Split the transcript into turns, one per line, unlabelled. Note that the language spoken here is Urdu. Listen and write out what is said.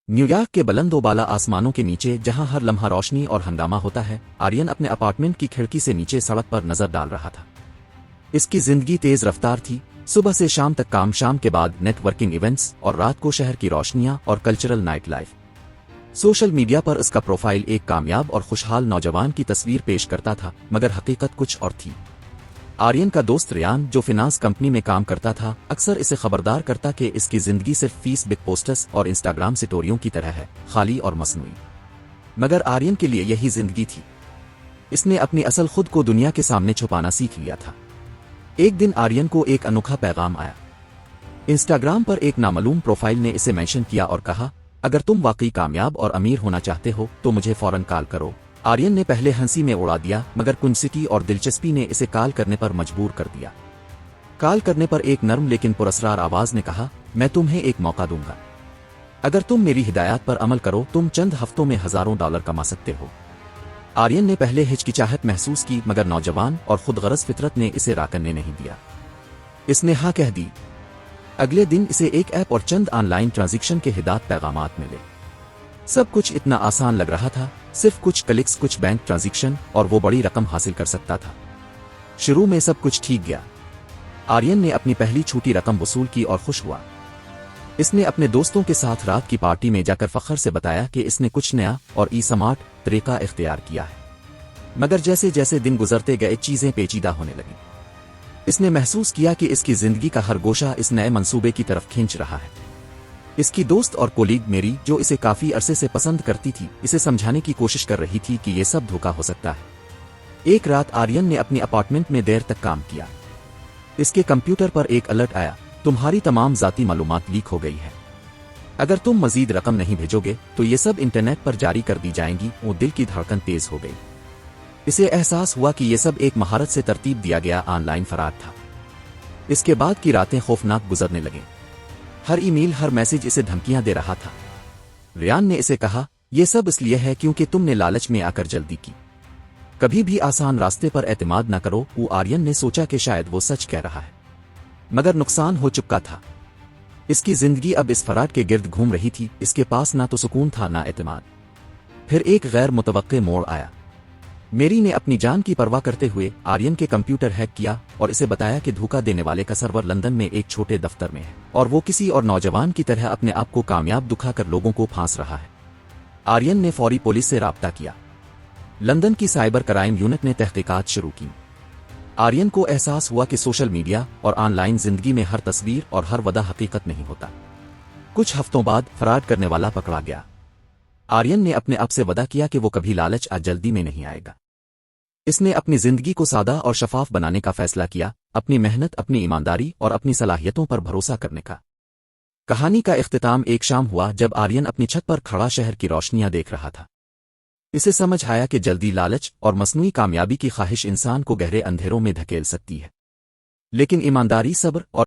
نیویارک کے بلند و بالا آسمانوں کے نیچے جہاں ہر لمحہ روشنی اور ہنگامہ ہوتا ہے، آرین اپنے اپارٹمنٹ کی کھڑکی سے نیچے سڑک پر نظر ڈال رہا تھا۔ اس کی زندگی تیز رفتار تھی، صبح سے شام تک کام، شام کے بعد نیٹ ورکنگ ایونٹس، اور رات کو شہر کی روشنیاں اور cultural night life. Social media پر اس کا پروفائل ایک کامیاب اور خوشحال نوجوان کی تصویر پیش کرتا تھا، مگر حقیقت کچھ اور تھی۔ آرین کا دوست ریان، جو فنانس کمپنی میں کام کرتا تھا، اکثر اسے خبردار کرتا کہ اس کی زندگی صرف فیس بک پوسٹس اور انسٹاگرام سٹوریوں کی طرح ہے، خالی اور مصنوعی۔ مگر آرین کے لیے یہی زندگی تھی۔ اس نے اپنی اصل خود کو دنیا کے سامنے چھپانا سیکھ لیا تھا۔ ایک دن آرین کو ایک انوکھا پیغام آیا۔ انسٹاگرام پر ایک نامعلوم پروفائل نے اسے مینشن کیا اور کہا، اگر تم واقعی کامیاب اور امیر ہونا چاہتے ہو تو مجھے فوراً کال کرو۔ آرین نے پہلے ہنسی میں اڑا دیا، مگر کنسٹی اور دلچسپی نے اسے کال کرنے پر مجبور کر دیا۔ کال کرنے پر ایک نرم لیکن پراسرار آواز نے کہا، میں تمہیں ایک موقع دوں گا۔ اگر تم میری ہدایات پر عمل کرو، تم چند ہفتوں میں ہزاروں ڈالر کما سکتے ہو۔ آرین نے پہلے ہچکچاہٹ محسوس کی، مگر نوجوان اور خود غرض فطرت نے اسے راکنے نہیں دیا۔ اس نے ہاں کہہ دی۔ اگلے دن اسے ایک ایپ اور چند آن لائن ٹرانزیکشن کے ہدایت پیغامات ملے۔ سب کچھ اتنا آسان لگ رہا تھا، صرف کچھ کلکس، کچھ بینک ٹرانزیکشن، اور وہ بڑی رقم حاصل کر سکتا تھا۔ شروع میں سب کچھ ٹھیک گیا۔ آرین نے اپنی پہلی چھوٹی رقم وصول کی اور خوش ہوا۔ اس نے اپنے دوستوں کے ساتھ رات کی پارٹی میں جا کر فخر سے بتایا کہ اس نے کچھ نیا اور سمارٹ طریقہ اختیار کیا ہے۔ مگر جیسے جیسے دن گزرتے گئے، چیزیں پیچیدہ ہونے لگیں۔ اس نے محسوس کیا کہ اس کی زندگی کا ہر گوشہ اس نئے منصوبے کی طرف کھینچ رہا ہے۔ اس کی دوست اور کولیگ میری، جو اسے کافی عرصے سے پسند کرتی تھی، اسے سمجھانے کی کوشش کر رہی تھی کہ یہ سب دھوکا ہو سکتا ہے۔ ایک رات آرین نے اپنی اپارٹمنٹ میں دیر تک کام کیا۔ اس کے کمپیوٹر پر ایک الرٹ آیا، تمہاری تمام ذاتی معلومات لیک ہو گئی ہے۔ اگر تم مزید رقم نہیں بھیجو گے تو یہ سب انٹرنیٹ پر جاری کر دی جائیں گی۔ وہ دل کی دھڑکن تیز ہو گئی۔ اسے احساس ہوا کہ یہ سب ایک مہارت سے ترتیب دیا گیا آن لائن فراڈ تھا۔ اس کے بعد کی راتیں خوفناک گزرنے لگیں۔ ہر ای میل، ہر میسج اسے دھمکیاں دے رہا تھا۔ ریان نے اسے کہا، یہ سب اس لیے ہے کیونکہ تم نے لالچ میں آ کر جلدی کی۔ کبھی بھی آسان راستے پر اعتماد نہ کرو۔ وہ آرین نے سوچا کہ شاید وہ سچ کہہ رہا ہے، مگر نقصان ہو چکا تھا۔ اس کی زندگی اب اس فراڈ کے گرد گھوم رہی تھی۔ اس کے پاس نہ تو سکون تھا، نہ اعتماد۔ پھر ایک غیر متوقع موڑ آیا۔ میری نے اپنی جان کی پرواہ کرتے ہوئے آرین کے کمپیوٹر ہیک کیا اور اسے بتایا کہ دھوکا دینے والے کا سرور لندن میں ایک چھوٹے دفتر میں ہے، اور وہ کسی اور نوجوان کی طرح اپنے آپ کو کامیاب دکھا کر لوگوں کو پھانس رہا ہے۔ آرین نے فوری پولیس سے رابطہ کیا۔ لندن کی سائبر کرائم یونٹ نے تحقیقات شروع کی۔ آرین کو احساس ہوا کہ سوشل میڈیا اور آن لائن زندگی میں ہر تصویر اور ہر وعدہ حقیقت نہیں ہوتا۔ کچھ ہفتوں بعد فراڈ کرنے والا پکڑا گیا۔ آرین نے اپنے آپ سے وعدہ کیا کہ وہ کبھی لالچ جلدی میں نہیں آئے گا۔ اس نے اپنی زندگی کو سادہ اور شفاف بنانے کا فیصلہ کیا، اپنی محنت، اپنی ایمانداری اور اپنی صلاحیتوں پر بھروسہ کرنے کا۔ کہانی کا اختتام ایک شام ہوا جب آرین اپنی چھت پر کھڑا شہر کی روشنیاں دیکھ رہا تھا۔ اسے سمجھ آیا کہ جلدی، لالچ اور مصنوعی کامیابی کی خواہش انسان کو گہرے اندھیروں میں دھکیل سکتی ہے، لیکن ایمانداری، صبر اور